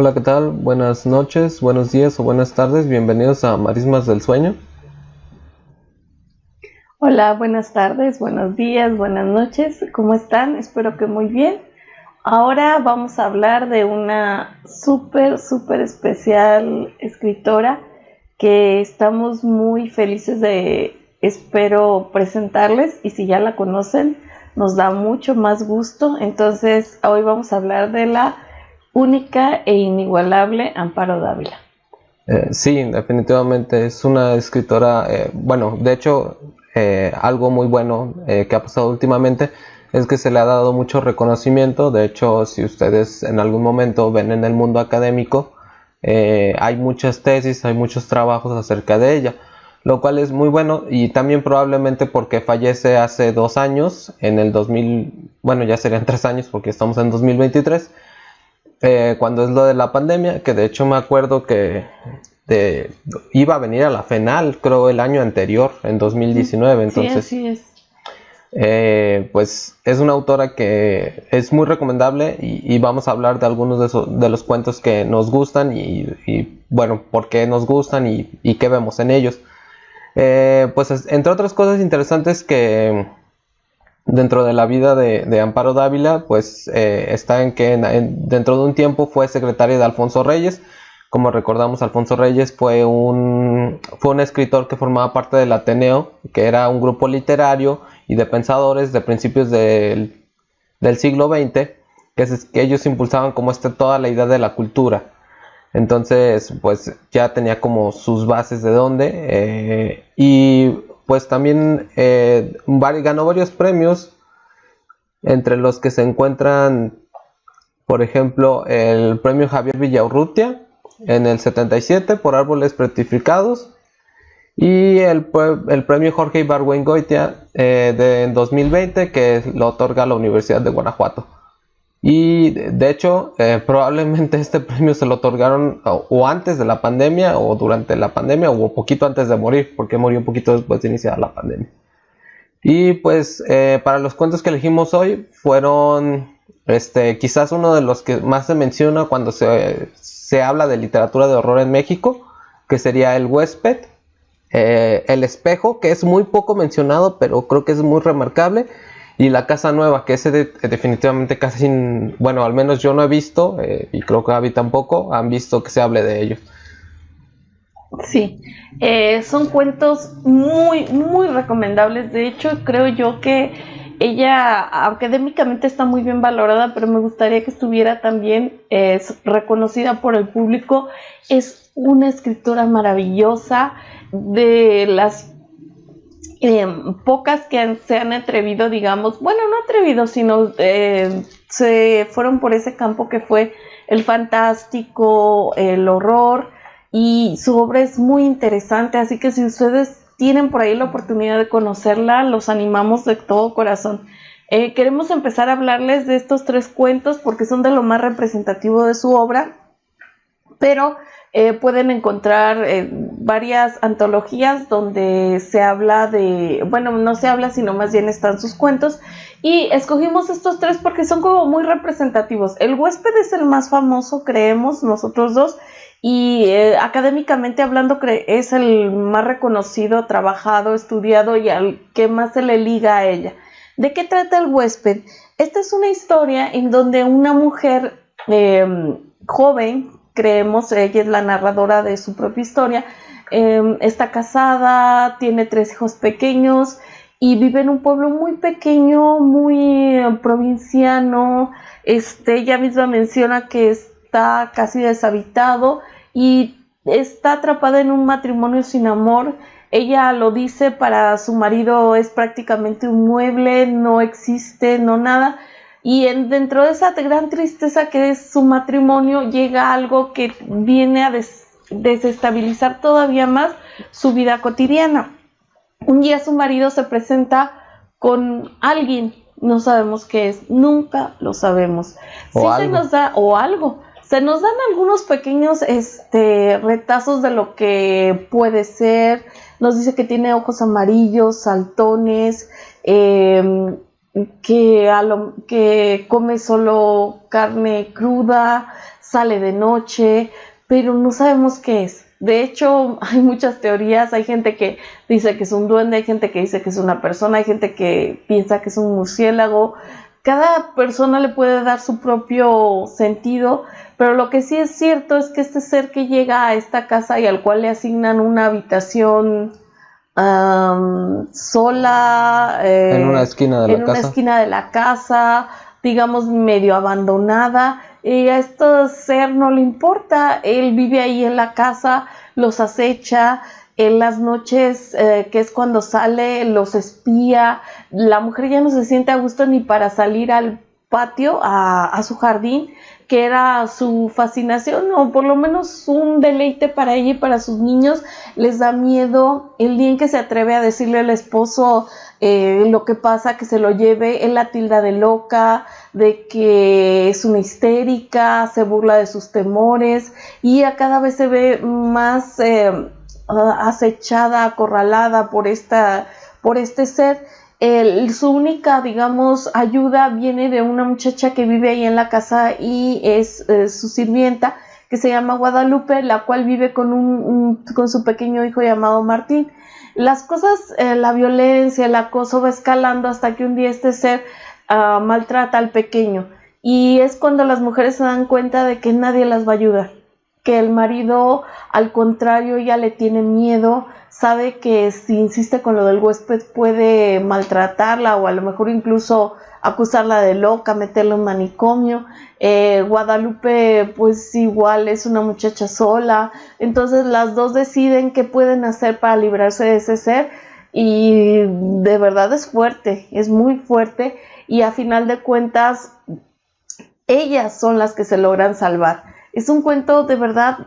Hola, ¿qué tal? Buenas noches, buenos días o buenas tardes. Bienvenidos a Marismas del Sueño. Hola, buenas tardes, buenos días, buenas noches. ¿Cómo están? Espero que muy bien. Ahora vamos a hablar de una súper especial escritora que estamos muy felices de, espero, presentarles, y si ya la conocen, nos da mucho más gusto. Entonces, hoy vamos a hablar de la única e inigualable Amparo Dávila. Sí, definitivamente es una escritora, de hecho, algo muy bueno que ha pasado últimamente es que se le ha dado mucho reconocimiento. De hecho, si ustedes en algún momento ven en el mundo académico, hay muchas tesis, hay muchos trabajos acerca de ella, lo cual es muy bueno, y también probablemente porque fallece hace 2 años, en el 2000, bueno, ya serían 3 años porque estamos en 2023, cuando es lo de la pandemia, que de hecho me acuerdo que de, iba a venir a la FENAL, creo el año anterior, en 2019, Sí, entonces así es. pues es una autora que es muy recomendable, y vamos a hablar de algunos de los cuentos que nos gustan y bueno, por qué nos gustan y qué vemos en ellos. Pues entre otras cosas interesantes que dentro de la vida de Amparo Dávila, pues está en que dentro de un tiempo fue secretaria de Alfonso Reyes. Como recordamos, Alfonso Reyes fue un escritor que formaba parte del Ateneo, que era un grupo literario y de pensadores de principios del siglo XX, que ellos impulsaban como toda la idea de la cultura. Entonces, pues ya tenía como sus bases de dónde, y pues también ganó varios premios, entre los que se encuentran, por ejemplo, el premio Javier Villaurrutia en el 77 por Árboles Petrificados, y el premio Jorge Ibargüengoitia en 2020, que lo otorga la Universidad de Guanajuato. Y de hecho, probablemente este premio se lo otorgaron o antes de la pandemia, o durante la pandemia, o poquito antes de morir, porque murió un poquito después de iniciar la pandemia. Y pues para los cuentos que elegimos hoy fueron quizás uno de los que más se menciona cuando se habla de literatura de horror en México, que sería El Huésped, El Espejo, que es muy poco mencionado, pero creo que es muy remarcable, y La Casa Nueva, que ese definitivamente casi, bueno, al menos yo no he visto, y creo que Gaby tampoco, han visto que se hable de ellos. Sí, son cuentos muy recomendables. De hecho, creo yo que ella académicamente está muy bien valorada, pero me gustaría que estuviera también reconocida por el público. Es una escritora maravillosa, de las pocas que se han atrevido, digamos, bueno, no atrevido, sino se fueron por ese campo que fue el fantástico, el horror, y su obra es muy interesante, así que si ustedes tienen por ahí la oportunidad de conocerla, los animamos de todo corazón. Queremos empezar a hablarles de estos 3 cuentos porque son de lo más representativo de su obra, pero pueden encontrar varias antologías donde se habla de, bueno, no se habla, sino más bien están sus cuentos, y escogimos estos 3 porque son como muy representativos. El Huésped es el más famoso, creemos nosotros dos, y académicamente hablando es el más reconocido, trabajado, estudiado, y al que más se le liga a ella. ¿De qué trata El Huésped? Esta es una historia en donde una mujer joven, creemos, ella es la narradora de su propia historia, está casada, tiene 3 hijos pequeños y vive en un pueblo muy pequeño, muy provinciano. Ella misma menciona que está casi deshabitado y está atrapada en un matrimonio sin amor. Ella lo dice, para su marido es prácticamente un mueble, no existe, no nada. Y dentro de esa gran tristeza que es su matrimonio, llega algo que viene a desestabilizar todavía más su vida cotidiana. Un día su marido se presenta con alguien, no sabemos qué es, nunca lo sabemos. O Sí se algo. nos da, o algo, se nos dan algunos pequeños retazos de lo que puede ser. Nos dice que tiene ojos amarillos, saltones, que come solo carne cruda, sale de noche, pero no sabemos qué es. De hecho, hay muchas teorías, hay gente que dice que es un duende, hay gente que dice que es una persona, hay gente que piensa que es un murciélago. Cada persona le puede dar su propio sentido, pero lo que sí es cierto es que este ser que llega a esta casa y al cual le asignan una habitación sola, En una esquina de en la una casa. esquina de la casa, digamos medio abandonada, y a este ser no le importa, él vive ahí en la casa, los acecha, en las noches, que es cuando sale, los espía, la mujer ya no se siente a gusto ni para salir al patio, a su jardín, que era su fascinación o por lo menos un deleite para ella y para sus niños. Les da miedo el día en que se atreve a decirle al esposo lo que pasa, que se lo lleve, él la tilda de loca, de que es una histérica, se burla de sus temores y a cada vez se ve más acechada, acorralada por este ser. Su única, digamos, ayuda viene de una muchacha que vive ahí en la casa y es su sirvienta, que se llama Guadalupe, la cual vive con su pequeño hijo llamado Martín. Las cosas, la violencia, el acoso va escalando hasta que un día este ser maltrata al pequeño. Y es cuando las mujeres se dan cuenta de que nadie las va a ayudar, que el marido, al contrario, ya le tiene miedo, sabe que si insiste con lo del huésped puede maltratarla o a lo mejor incluso acusarla de loca, meterla en un manicomio. Guadalupe pues igual es una muchacha sola, entonces las dos deciden qué pueden hacer para librarse de ese ser y de verdad es fuerte, es muy fuerte y a final de cuentas ellas son las que se logran salvar. Es un cuento de verdad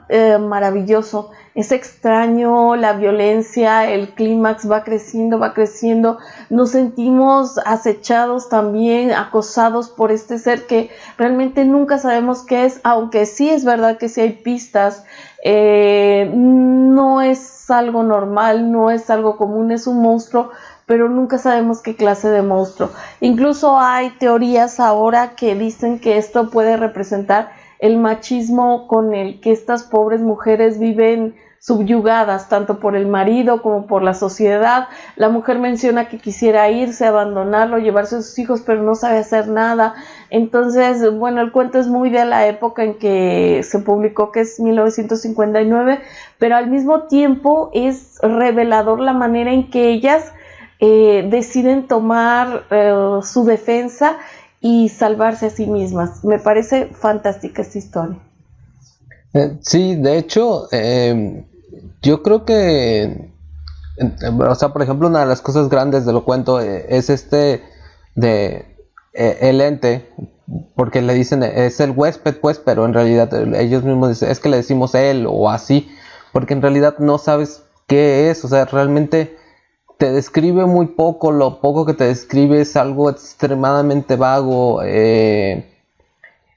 maravilloso, es extraño, la violencia, el clímax va creciendo, nos sentimos acechados también, acosados por este ser que realmente nunca sabemos qué es, aunque sí es verdad que sí hay pistas, no es algo normal, no es algo común, es un monstruo, pero nunca sabemos qué clase de monstruo. Incluso hay teorías ahora que dicen que esto puede representar el machismo con el que estas pobres mujeres viven subyugadas, tanto por el marido como por la sociedad. La mujer menciona que quisiera irse, abandonarlo, llevarse a sus hijos, pero no sabe hacer nada. Entonces, bueno, el cuento es muy de la época en que se publicó, que es 1959, pero al mismo tiempo es revelador la manera en que ellas deciden tomar su defensa y salvarse a sí mismas. Me parece fantástica esta historia. Sí, de hecho, yo creo que, o sea, por ejemplo, una de las cosas grandes de lo cuento es el ente, porque le dicen es el huésped, pues, pero en realidad ellos mismos dicen es que le decimos él o así, porque en realidad no sabes qué es, o sea, realmente te describe muy poco, lo poco que te describe es algo extremadamente vago,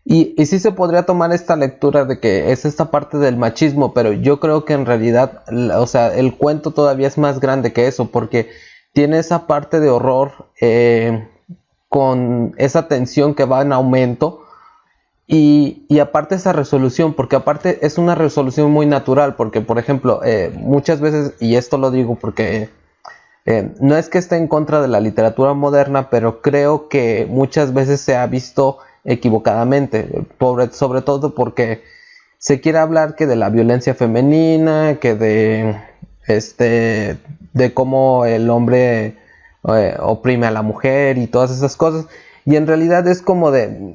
y sí se podría tomar esta lectura de que es esta parte del machismo, pero yo creo que en realidad, o sea, el cuento todavía es más grande que eso, porque tiene esa parte de horror con esa tensión que va en aumento, y aparte esa resolución, porque aparte es una resolución muy natural, porque por ejemplo, muchas veces, y esto lo digo porque no es que esté en contra de la literatura moderna, pero creo que muchas veces se ha visto equivocadamente, sobre todo porque se quiere hablar que de la violencia femenina, que de cómo el hombre oprime a la mujer y todas esas cosas, y en realidad es como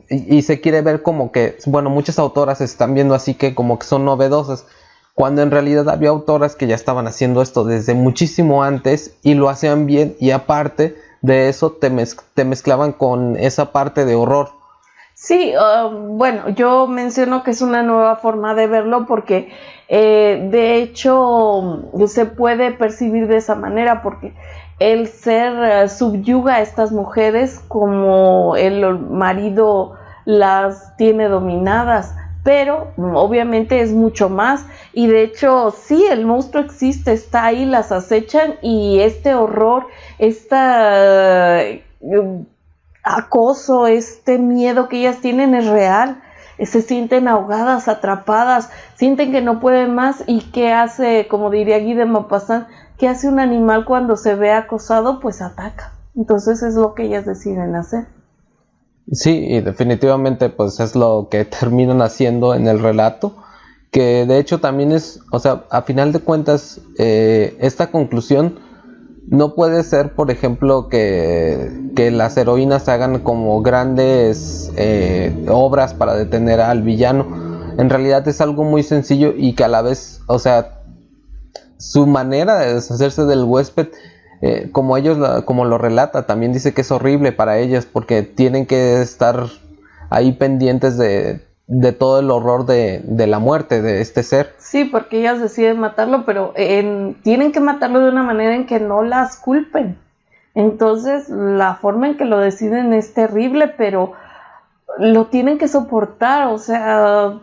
y se quiere ver como que, bueno, muchas autoras se están viendo así que como que son novedosas, cuando en realidad había autoras que ya estaban haciendo esto desde muchísimo antes y lo hacían bien, y aparte de eso te mezclaban con esa parte de horror. Sí, bueno, yo menciono que es una nueva forma de verlo porque de hecho se puede percibir de esa manera porque el ser subyuga a estas mujeres como el marido las tiene dominadas, pero obviamente es mucho más y de hecho sí, el monstruo existe, está ahí, las acechan y este horror, esta acoso, este miedo que ellas tienen es real. Se sienten ahogadas, atrapadas, sienten que no pueden más. ¿Y qué hace, como diría Guy de Maupassant, qué hace un animal cuando se ve acosado? Pues ataca. Entonces es lo que ellas deciden hacer. Sí, y definitivamente pues es lo que terminan haciendo en el relato, que de hecho también es, o sea, a final de cuentas, esta conclusión no puede ser, por ejemplo, que las heroínas hagan como grandes obras para detener al villano. En realidad es algo muy sencillo y que a la vez, o sea, su manera de deshacerse del huésped, como lo relata, también dice que es horrible para ellas porque tienen que estar ahí pendientes de todo el horror de la muerte de este ser. Sí, porque ellas deciden matarlo, pero tienen que matarlo de una manera en que no las culpen. Entonces, la forma en que lo deciden es terrible, pero lo tienen que soportar, o sea,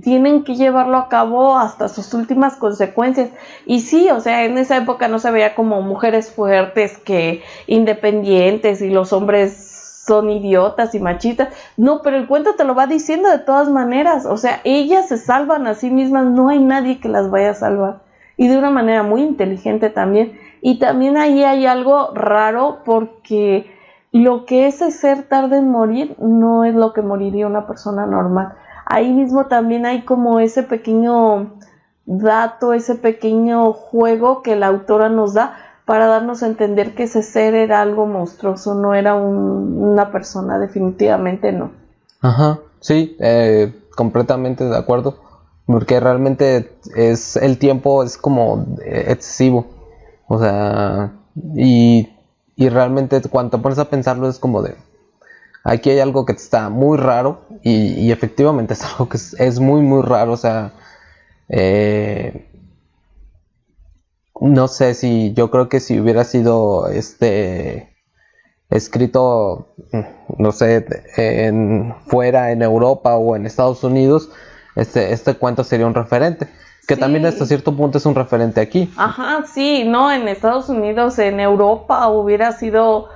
tienen que llevarlo a cabo hasta sus últimas consecuencias. Y sí, o sea, en esa época no se veía como mujeres fuertes, que independientes, y los hombres son idiotas y machistas. No, pero el cuento te lo va diciendo de todas maneras. O sea, ellas se salvan a sí mismas, no hay nadie que las vaya a salvar. Y de una manera muy inteligente también. Y también ahí hay algo raro, porque lo que ese ser tarda en morir no es lo que moriría una persona normal. Ahí mismo también hay como ese pequeño dato, ese pequeño juego que la autora nos da para darnos a entender que ese ser era algo monstruoso, no era una persona, definitivamente no. Ajá, sí, completamente de acuerdo, porque realmente el tiempo es como excesivo, o sea, y realmente cuando te pones a pensarlo es como de, aquí hay algo que está muy raro y efectivamente es algo que es muy muy raro, o sea, no sé, si yo creo que si hubiera sido escrito, no sé, fuera en Europa o en Estados Unidos, este cuento sería un referente, que Sí. también hasta cierto punto es un referente aquí. Ajá, sí, no, en Estados Unidos, en Europa hubiera sido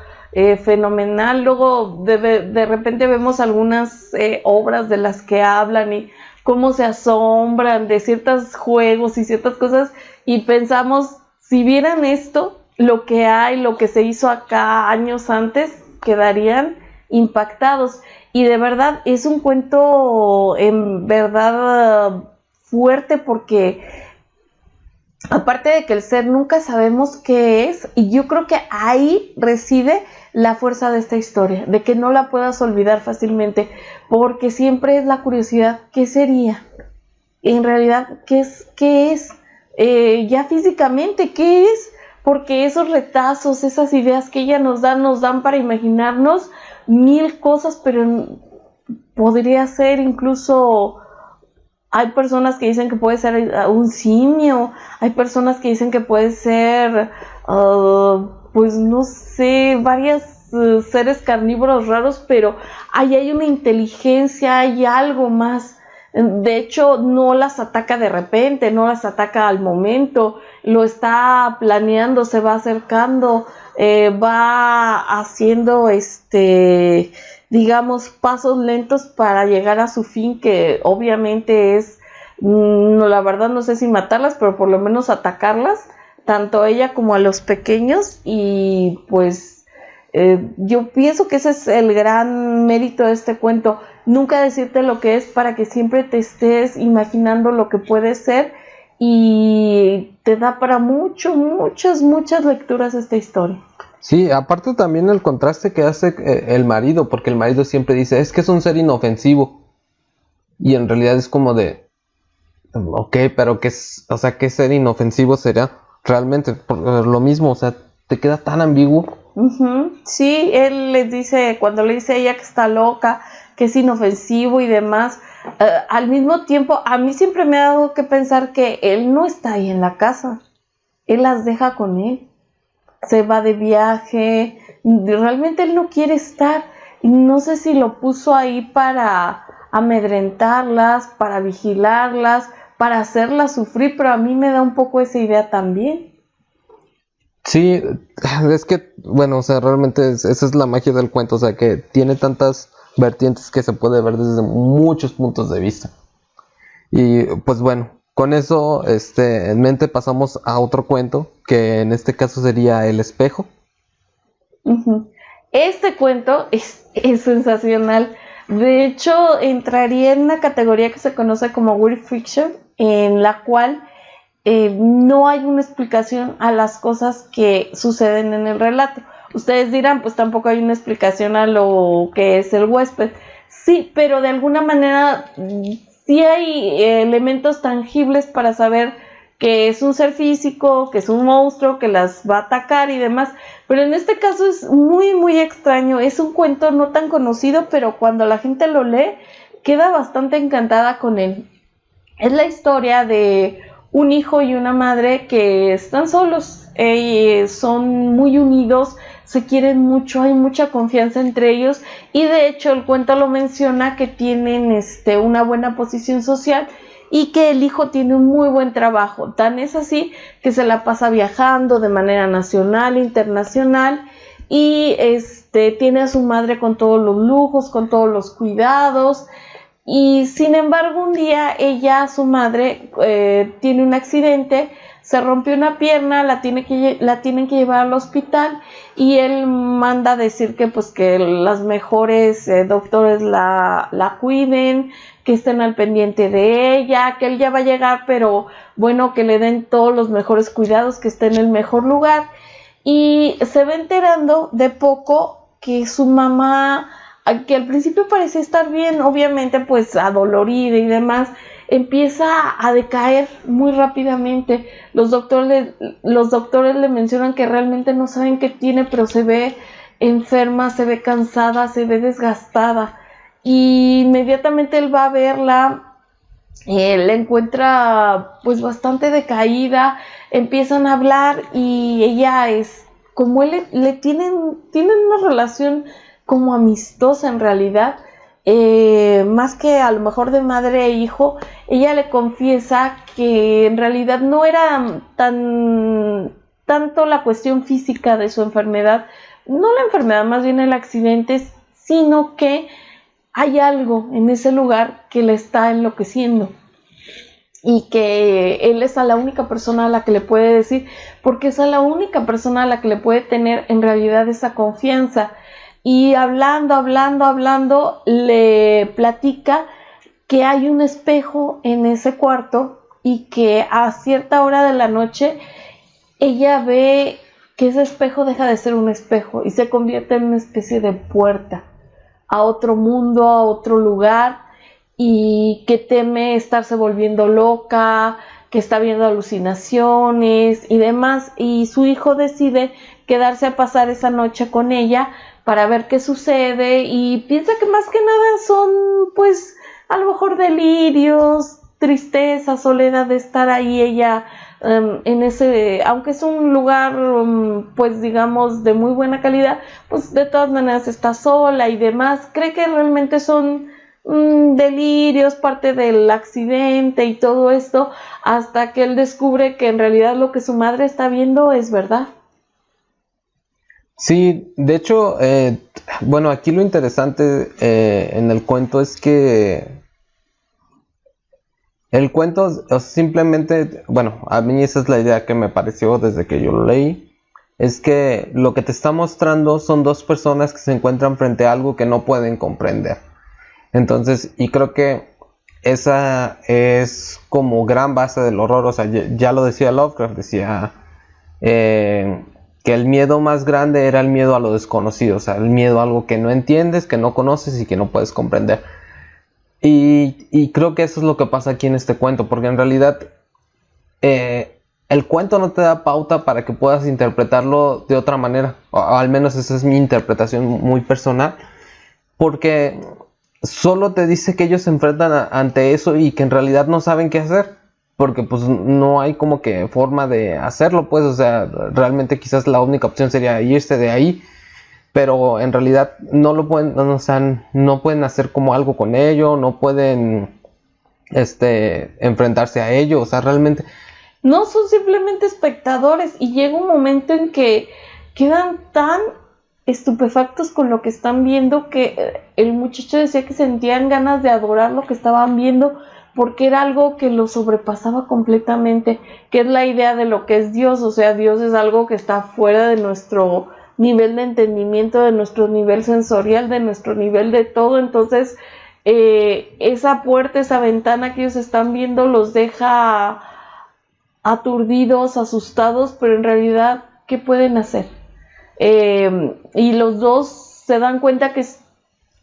fenomenal. Luego de repente vemos algunas obras de las que hablan y cómo se asombran de ciertos juegos y ciertas cosas, y pensamos, si vieran esto, lo que hay, lo que se hizo acá años antes, quedarían impactados. Y de verdad es un cuento en verdad fuerte, porque aparte de que el ser nunca sabemos qué es, y yo creo que ahí reside la fuerza de esta historia, de que no la puedas olvidar fácilmente, porque siempre es la curiosidad, ¿qué sería? En realidad, ¿qué es? Ya físicamente, ¿qué es? Porque esos retazos, esas ideas que ella nos dan para imaginarnos mil cosas, pero podría ser incluso. Hay personas que dicen que puede ser un simio, hay personas que dicen que puede ser, pues no sé, varios seres carnívoros raros, pero ahí hay una inteligencia, hay algo más. De hecho, no las ataca de repente, no las ataca al momento, lo está planeando, se va acercando, va haciendo digamos, pasos lentos para llegar a su fin, que obviamente es, no, la verdad no sé si matarlas, pero por lo menos atacarlas, tanto a ella como a los pequeños. Y pues yo pienso que ese es el gran mérito de este cuento, nunca decirte lo que es, para que siempre te estés imaginando lo que puede ser, y te da para muchas lecturas esta historia. Sí, aparte también el contraste que hace el marido, porque el marido siempre dice, es que es un ser inofensivo, y en realidad es como de, ok, pero o sea, ¿qué ser inofensivo será realmente? Por lo mismo, o sea, te queda tan ambiguo. Uh-huh. Sí, él les dice, cuando le dice a ella que está loca, que es inofensivo y demás, al mismo tiempo, a mí siempre me ha dado que pensar que él no está ahí en la casa, él las deja con él, se va de viaje, realmente él no quiere estar, y no sé si lo puso ahí para amedrentarlas, para vigilarlas, para hacerlas sufrir, pero a mí me da un poco esa idea también. Sí, es que, bueno, o sea, realmente esa es la magia del cuento, o sea, que tiene tantas vertientes que se puede ver desde muchos puntos de vista. Y pues bueno, con eso en mente pasamos a otro cuento, que en este caso sería El espejo. Ujú. Este cuento es sensacional. De hecho, entraría en una categoría que se conoce como weird fiction, en la cual no hay una explicación a las cosas que suceden en el relato. Ustedes dirán, pues tampoco hay una explicación a lo que es el huésped. Sí, pero de alguna manera sí hay elementos tangibles para saber que es un ser físico, que es un monstruo, que las va a atacar y demás. Pero en este caso es muy, muy extraño. Es un cuento no tan conocido, pero cuando la gente lo lee, queda bastante encantada con él. Es la historia de un hijo y una madre que están solos, son muy unidos, se quieren mucho, hay mucha confianza entre ellos y de hecho el cuento lo menciona que tienen una buena posición social y que el hijo tiene un muy buen trabajo. Tan es así que se la pasa viajando de manera nacional, internacional y tiene a su madre con todos los lujos, con todos los cuidados. Y sin embargo, un día ella, su madre, tiene un accidente, se rompió una pierna, la tienen que llevar al hospital y él manda a decir que pues que las mejores doctores la cuiden, que estén al pendiente de ella, que él ya va a llegar, pero bueno, que le den todos los mejores cuidados, que esté en el mejor lugar. Y se va enterando de poco que su mamá, que al principio parecía estar bien, obviamente pues adolorida y demás, empieza a decaer muy rápidamente. Los doctores le mencionan que realmente no saben qué tiene, pero se ve enferma, se ve cansada, se ve desgastada. Y inmediatamente él va a verla, la encuentra pues bastante decaída, empiezan a hablar y ella es, como él le tienen una relación como amistosa en realidad, más que a lo mejor de madre e hijo. Ella le confiesa que en realidad no era tanto la cuestión física de su enfermedad, no la enfermedad, más bien el accidente, sino que hay algo en ese lugar que le está enloqueciendo y que él es a la única persona a la que le puede decir, porque es a la única persona a la que le puede tener en realidad esa confianza. Y hablando, le platica que hay un espejo en ese cuarto y que a cierta hora de la noche ella ve que ese espejo deja de ser un espejo y se convierte en una especie de puerta a otro mundo, a otro lugar, y que teme estarse volviendo loca, que está viendo alucinaciones y demás, y su hijo decide quedarse a pasar esa noche con ella para ver qué sucede y piensa que más que nada son pues a lo mejor delirios, tristeza, soledad de estar ahí ella en ese, aunque es un lugar pues digamos de muy buena calidad, pues de todas maneras está sola y demás. Cree que realmente son delirios, parte del accidente y todo esto, hasta que él descubre que en realidad lo que su madre está viendo es verdad. Sí, de hecho, bueno, aquí lo interesante en el cuento es que el cuento simplemente, bueno, a mí esa es la idea que me pareció desde que yo lo leí, es que lo que te está mostrando son dos personas que se encuentran frente a algo que no pueden comprender. Entonces, y creo que esa es como gran base del horror, o sea, ya lo decía Lovecraft, decía que el miedo más grande era el miedo a lo desconocido, o sea, el miedo a algo que no entiendes, que no conoces y que no puedes comprender. Y creo que eso es lo que pasa aquí en este cuento, porque en realidad el cuento no te da pauta para que puedas interpretarlo de otra manera, o al menos esa es mi interpretación muy personal, porque solo te dice que ellos se enfrentan ante eso y que en realidad no saben qué hacer, porque pues no hay como que forma de hacerlo, pues, o sea, realmente quizás la única opción sería irse de ahí, pero en realidad no lo pueden, o sea, no pueden hacer como algo con ello, no pueden enfrentarse a ello, o sea, realmente no son simplemente espectadores, y llega un momento en que quedan tan estupefactos con lo que están viendo que el muchacho decía que sentían ganas de adorar lo que estaban viendo porque era algo que lo sobrepasaba completamente, que es la idea de lo que es Dios. O sea, Dios es algo que está fuera de nuestro nivel de entendimiento, de nuestro nivel sensorial, de nuestro nivel de todo. Entonces esa puerta, esa ventana que ellos están viendo los deja aturdidos, asustados, pero en realidad, ¿qué pueden hacer? Y los dos se dan cuenta que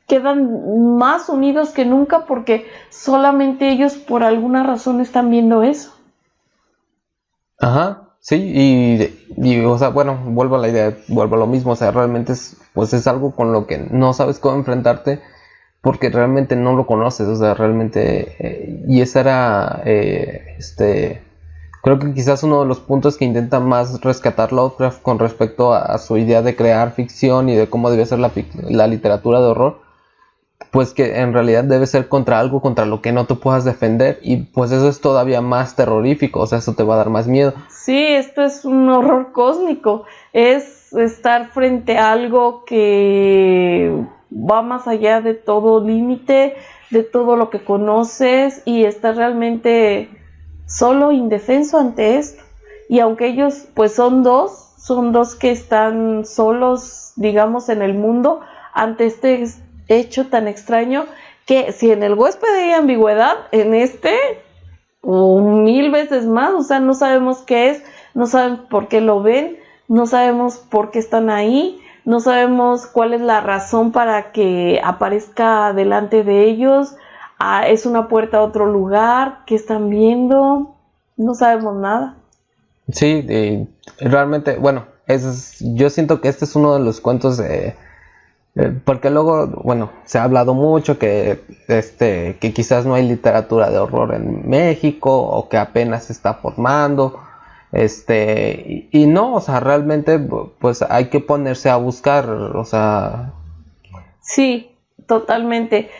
quedan más unidos que nunca porque solamente ellos por alguna razón están viendo eso. Ajá, sí, o sea, bueno, vuelvo a la idea, vuelvo a lo mismo, o sea, realmente pues es algo con lo que no sabes cómo enfrentarte porque realmente no lo conoces, o sea, realmente, y esa era, creo que quizás uno de los puntos que intenta más rescatar Lovecraft con respecto a su idea de crear ficción y de cómo debe ser la literatura de horror, pues que en realidad debe ser contra algo contra lo que no te puedas defender, y pues eso es todavía más terrorífico, o sea, eso te va a dar más miedo. Sí, esto es un horror cósmico, es estar frente a algo que va más allá de todo límite, de todo lo que conoces, y estás realmente solo, indefenso ante esto. Y aunque ellos pues son dos que están solos, digamos, en el mundo ante este hecho tan extraño, que si en el huésped hay ambigüedad, en este o 1000 veces más. O sea, no sabemos qué es, no sabemos por qué lo ven, no sabemos por qué están ahí, no sabemos cuál es la razón para que aparezca delante de ellos. Es una puerta a otro lugar, ¿qué están viendo? No sabemos nada. Sí, realmente, bueno, yo siento que este es uno de los cuentos porque luego, bueno, se ha hablado mucho que quizás no hay literatura de horror en México o que apenas se está formando, y no, o sea, realmente, pues hay que ponerse a buscar, o sea. Sí, totalmente.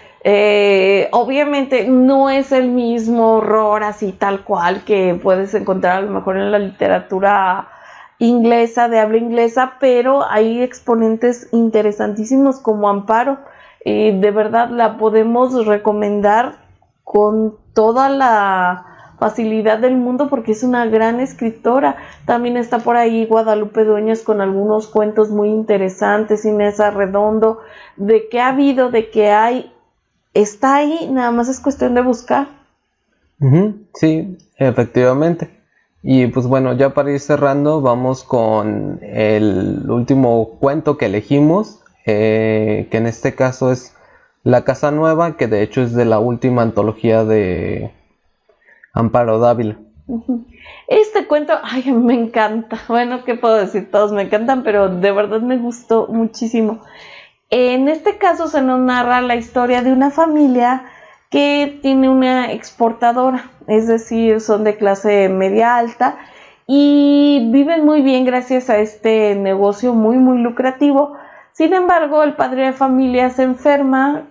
Obviamente no es el mismo horror así tal cual que puedes encontrar a lo mejor en la literatura inglesa, de habla inglesa, pero hay exponentes interesantísimos como Amparo. De verdad la podemos recomendar con toda la facilidad del mundo porque es una gran escritora. También está por ahí Guadalupe Dueñas con algunos cuentos muy interesantes, Inés Arredondo. De qué ha habido, de qué hay, está ahí, nada más es cuestión de buscar. Sí, efectivamente. Y pues bueno, ya para ir cerrando, vamos con el último cuento que elegimos, que en este caso es La Casa Nueva, que de hecho es de la última antología de Amparo Dávila. Este cuento, ay, me encanta. Bueno, ¿qué puedo decir? Todos me encantan, pero de verdad me gustó muchísimo. En este caso se nos narra la historia de una familia que tiene una exportadora, es decir, son de clase media alta y viven muy bien gracias a este negocio muy muy lucrativo. Sin embargo, el padre de familia se enferma,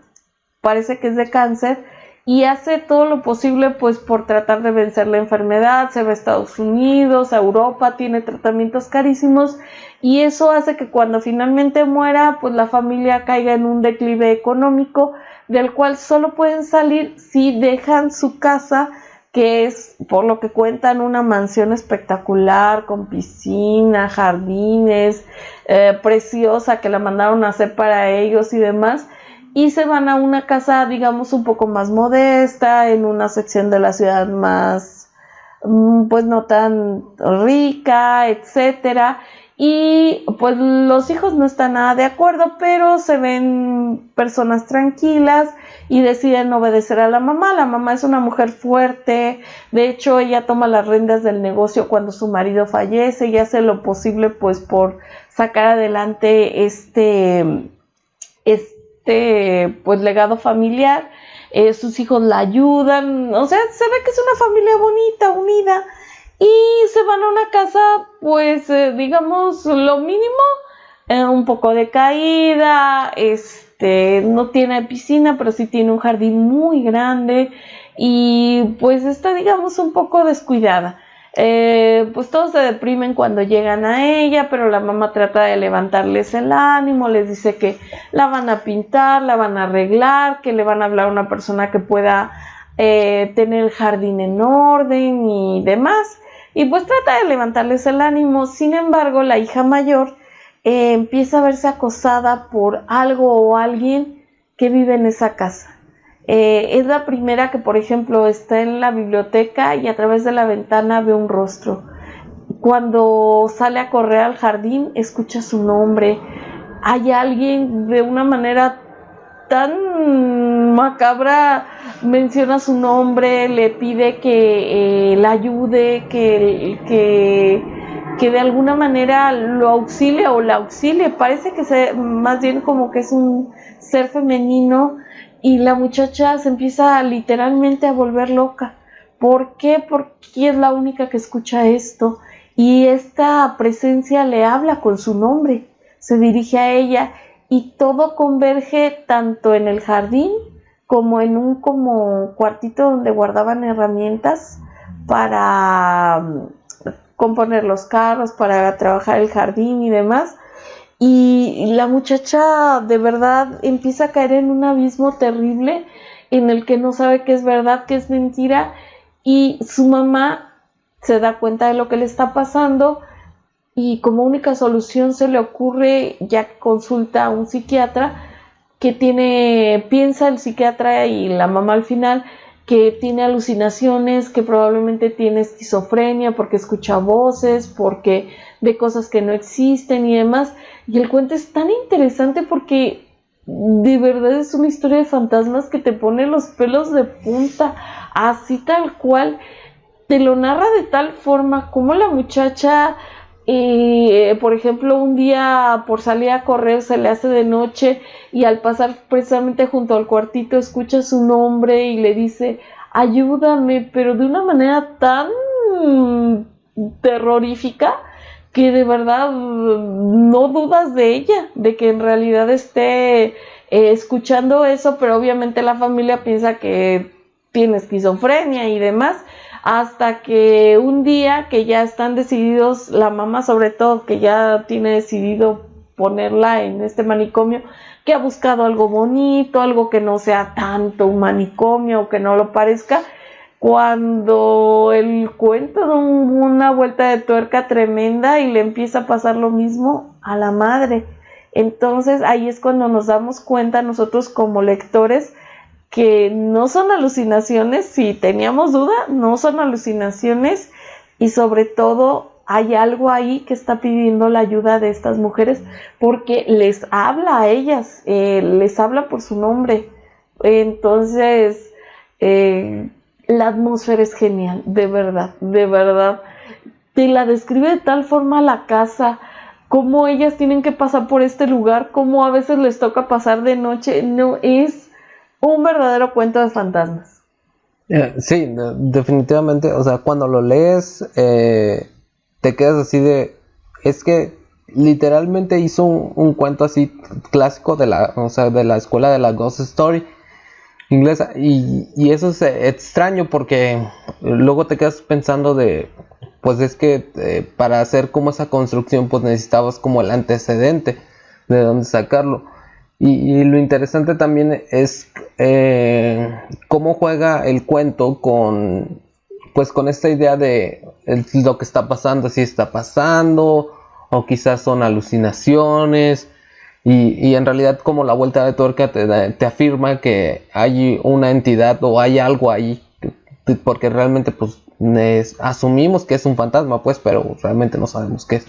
parece que es de cáncer, y hace todo lo posible pues por tratar de vencer la enfermedad. Se va a Estados Unidos, a Europa, tiene tratamientos carísimos, y eso hace que cuando finalmente muera pues la familia caiga en un declive económico del cual solo pueden salir si dejan su casa, que es, por lo que cuentan, una mansión espectacular con piscina, jardines, preciosa, que la mandaron a hacer para ellos y demás, y se van a una casa, digamos, un poco más modesta, en una sección de la ciudad más, pues no tan rica, etcétera. Y pues los hijos no están nada de acuerdo, pero se ven personas tranquilas y deciden obedecer a la mamá. La mamá es una mujer fuerte, de hecho ella toma las riendas del negocio cuando su marido fallece y hace lo posible pues por sacar adelante este pues legado familiar. Sus hijos la ayudan, o sea, se ve que es una familia bonita, unida, y se van a una casa pues digamos lo mínimo, un poco decaída, no tiene piscina pero sí tiene un jardín muy grande y pues está digamos un poco descuidada. Pues todos se deprimen cuando llegan a ella, pero la mamá trata de levantarles el ánimo, les dice que la van a pintar, la van a arreglar, que le van a hablar a una persona que pueda tener el jardín en orden y demás, y pues trata de levantarles el ánimo. Sin embargo, la hija mayor empieza a verse acosada por algo o alguien que vive en esa casa. Es la primera que, por ejemplo, está en la biblioteca y a través de la ventana ve un rostro. Cuando sale a correr al jardín, escucha su nombre. Hay alguien de una manera tan macabra, menciona su nombre, le pide que la ayude, que de alguna manera lo auxilie o la auxilie. Parece que más bien como que es un ser femenino, y la muchacha se empieza literalmente a volver loca. ¿Por qué? Porque es la única que escucha esto, y esta presencia le habla con su nombre, se dirige a ella, y todo converge tanto en el jardín como en un cuartito donde guardaban herramientas para componer los carros, para trabajar el jardín y demás. Y la muchacha de verdad empieza a caer en un abismo terrible en el que no sabe qué es verdad, qué es mentira, y su mamá se da cuenta de lo que le está pasando, y como única solución se le ocurre, ya que consulta a un psiquiatra, piensa el psiquiatra y la mamá al final, que tiene alucinaciones, que probablemente tiene esquizofrenia porque escucha voces, porque ve cosas que no existen y demás. Y el cuento es tan interesante porque de verdad es una historia de fantasmas que te pone los pelos de punta, así tal cual. Te lo narra de tal forma como la muchacha, por ejemplo, un día por salir a correr se le hace de noche, y al pasar precisamente junto al cuartito escucha su nombre y le dice ayúdame, pero de una manera tan terrorífica que de verdad no dudas de ella, de que en realidad esté escuchando eso, pero obviamente la familia piensa que tiene esquizofrenia y demás, hasta que un día que ya están decididos, la mamá sobre todo, que ya tiene decidido ponerla en este manicomio, que ha buscado algo bonito, algo que no sea tanto un manicomio o que no lo parezca, cuando el cuento da una vuelta de tuerca tremenda y le empieza a pasar lo mismo a la madre. Entonces ahí es cuando nos damos cuenta nosotros como lectores que no son alucinaciones. Si teníamos duda, no son alucinaciones, y sobre todo hay algo ahí que está pidiendo la ayuda de estas mujeres, porque les habla a ellas, les habla por su nombre. Entonces la atmósfera es genial, de verdad, te la describe de tal forma la casa, cómo ellas tienen que pasar por este lugar, cómo a veces les toca pasar de noche. No, es un verdadero cuento de fantasmas. Sí, definitivamente. O sea, cuando lo lees, te quedas así de... Es que literalmente hizo un cuento así clásico de la escuela de la Ghost Story inglesa. Y eso es extraño porque luego te quedas pensando de... Pues es que para hacer como esa construcción, pues necesitabas como el antecedente de dónde sacarlo. Y lo interesante también es cómo juega el cuento con esta idea de lo que está pasando, si está pasando, o quizás son alucinaciones, y en realidad como la vuelta de tuerca te afirma que hay una entidad o hay algo ahí, porque realmente pues asumimos que es un fantasma, pues, pero realmente no sabemos qué es.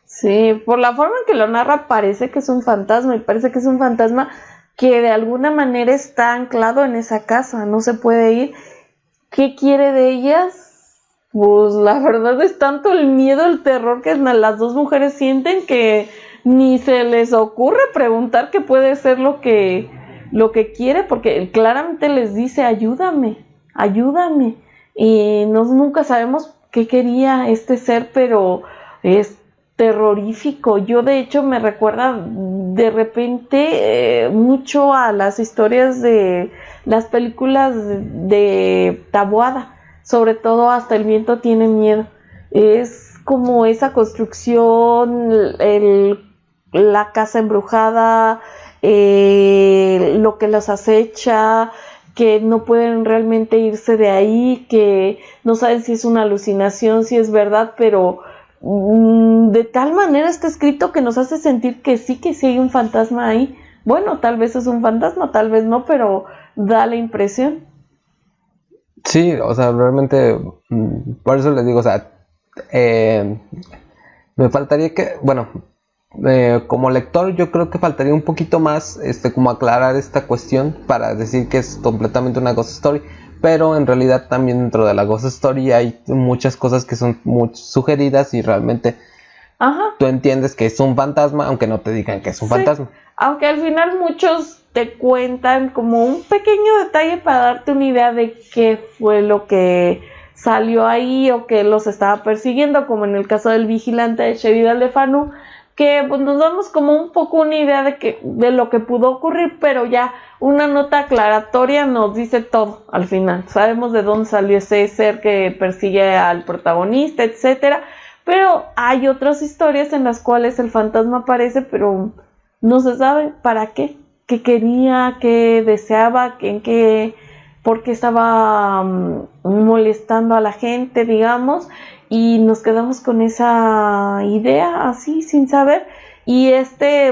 Sí, por la forma en que lo narra parece que es un fantasma, y parece que es un fantasma que de alguna manera está anclado en esa casa, no se puede ir. ¿Qué quiere de ellas? Pues la verdad es tanto el miedo, el terror que las dos mujeres sienten, que ni se les ocurre preguntar qué puede ser lo que quiere, porque claramente les dice ayúdame, y nunca sabemos qué quería este ser, pero es terrorífico. Yo de hecho me recuerda de repente mucho a las historias de las películas de Taboada. sobre todo hasta el viento tiene miedo. Es como esa construcción, la casa embrujada, lo que los acecha, que no pueden realmente irse de ahí, que no saben si es una alucinación, si es verdad, pero de tal manera está escrito que nos hace sentir que sí hay un fantasma ahí. Bueno, tal vez es un fantasma, tal vez no, pero da la impresión. Sí, o sea, realmente, por eso les digo, o sea, me faltaría que, bueno, como lector yo creo que faltaría un poquito más, como aclarar esta cuestión para decir que es completamente una ghost story, pero en realidad también dentro de la ghost story hay muchas cosas que son muy sugeridas y realmente tú entiendes que es un fantasma, aunque no te digan que es un fantasma. Aunque al final muchos te cuentan como un pequeño detalle para darte una idea de qué fue lo que salió ahí o que los estaba persiguiendo, como en el caso del vigilante de Sheridan Le Fanu, que pues, nos damos como un poco una idea de lo que pudo ocurrir, pero ya una nota aclaratoria nos dice todo al final. Sabemos de dónde salió ese ser que persigue al protagonista, etcétera. Pero hay otras historias en las cuales el fantasma aparece, pero no se sabe para qué quería, qué deseaba, por qué estaba molestando a la gente, digamos, y nos quedamos con esa idea así, sin saber. Y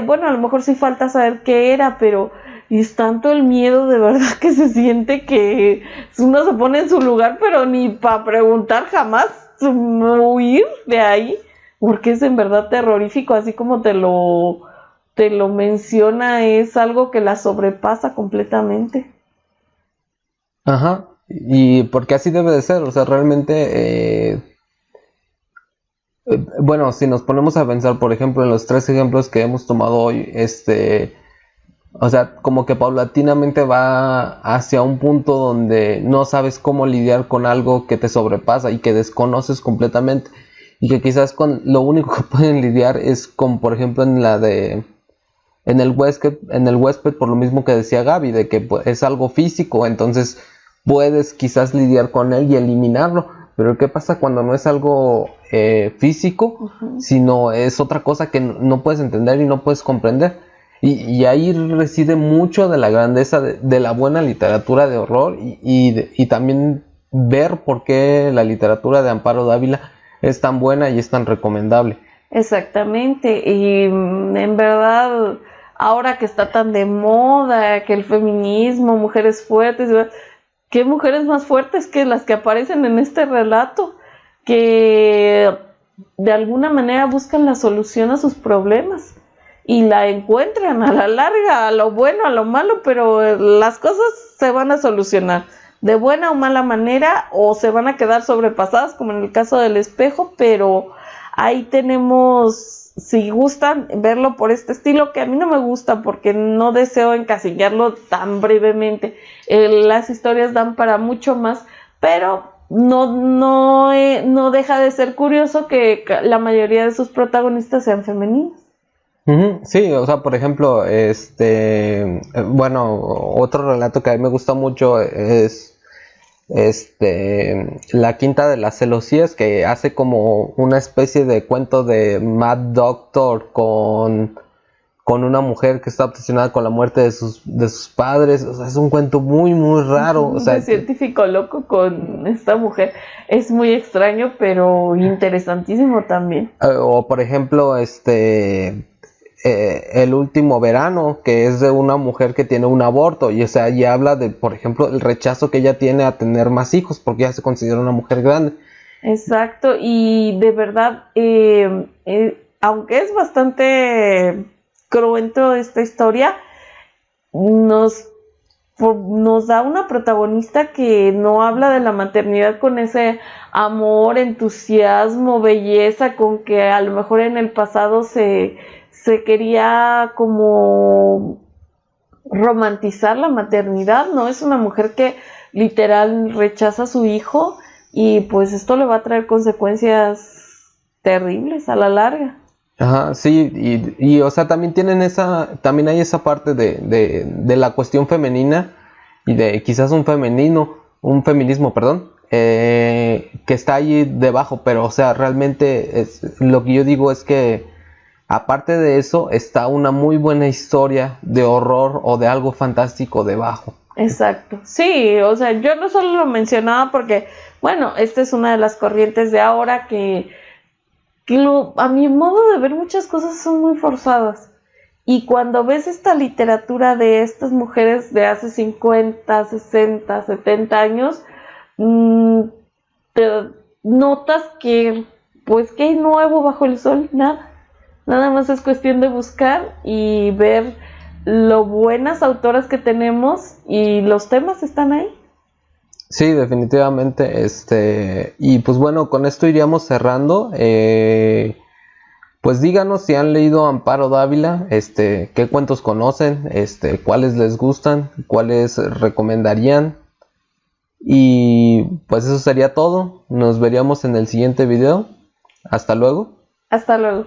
bueno, a lo mejor sí falta saber qué era, pero es tanto el miedo de verdad que se siente que uno se pone en su lugar, pero ni para preguntar jamás, huir de ahí, porque es en verdad terrorífico, así como te lo menciona, es algo que la sobrepasa completamente. Ajá, y porque así debe de ser, o sea, realmente, bueno, si nos ponemos a pensar, por ejemplo, en los 3 ejemplos que hemos tomado hoy, o sea, como que paulatinamente va hacia un punto donde no sabes cómo lidiar con algo que te sobrepasa y que desconoces completamente, y que quizás con lo único que pueden lidiar es con, por ejemplo, en el huésped, por lo mismo que decía Gaby, de que pues, es algo físico, entonces puedes quizás lidiar con él y eliminarlo, pero ¿qué pasa cuando no es algo físico, sino es otra cosa que no puedes entender y no puedes comprender? Y ahí reside mucho de la grandeza de la buena literatura de horror y también ver por qué la literatura de Amparo Dávila es tan buena y es tan recomendable. Exactamente, y en verdad, ahora que está tan de moda, que el feminismo, mujeres fuertes, ¿qué mujeres más fuertes que las que aparecen en este relato? Que de alguna manera buscan la solución a sus problemas y la encuentran a la larga, a lo bueno, a lo malo, pero las cosas se van a solucionar de buena o mala manera, o se van a quedar sobrepasadas, como en el caso del espejo, pero ahí tenemos, si gustan verlo por este estilo, que a mí no me gusta porque no deseo encasillarlo tan brevemente. Las historias dan para mucho más, pero no deja de ser curioso que la mayoría de sus protagonistas sean femeninas. Sí, o sea, por ejemplo, bueno, otro relato que a mí me gusta mucho es La Quinta de las Celosías, que hace como una especie de cuento de Mad Doctor con una mujer que está obsesionada con la muerte de sus padres. O sea, es un cuento muy, muy raro. O sea, un científico loco con esta mujer. Es muy extraño, pero interesantísimo también. O por ejemplo, El Último Verano, que es de una mujer que tiene un aborto, y o sea, y habla de, por ejemplo, el rechazo que ella tiene a tener más hijos, porque ya se considera una mujer grande. Exacto, y de verdad, aunque es bastante cruento esta historia, nos da una protagonista que no habla de la maternidad con ese amor, entusiasmo, belleza con que a lo mejor en el pasado se quería como romantizar la maternidad, ¿no? Es una mujer que literal rechaza a su hijo y pues esto le va a traer consecuencias terribles a la larga. Ajá, sí, y o sea, también también hay esa parte de la cuestión femenina y de quizás un feminismo, perdón, que está ahí debajo, pero o sea, realmente lo que yo digo es que aparte de eso está una muy buena historia de horror o de algo fantástico debajo. Exacto, sí, o sea, yo no solo lo mencionaba porque, bueno, esta es una de las corrientes de ahora que a mi modo de ver muchas cosas son muy forzadas. Y cuando ves esta literatura de estas mujeres de hace 50, 60, 70 años, te notas que, pues, ¿qué hay nuevo bajo el sol? Nada. Nada más es cuestión de buscar y ver lo buenas autoras que tenemos y los temas están ahí. Sí, definitivamente. Y pues bueno, con esto iríamos cerrando. Pues díganos si han leído Amparo Dávila, qué cuentos conocen, cuáles les gustan, cuáles recomendarían. Y pues eso sería todo. Nos veríamos en el siguiente video. Hasta luego. Hasta luego.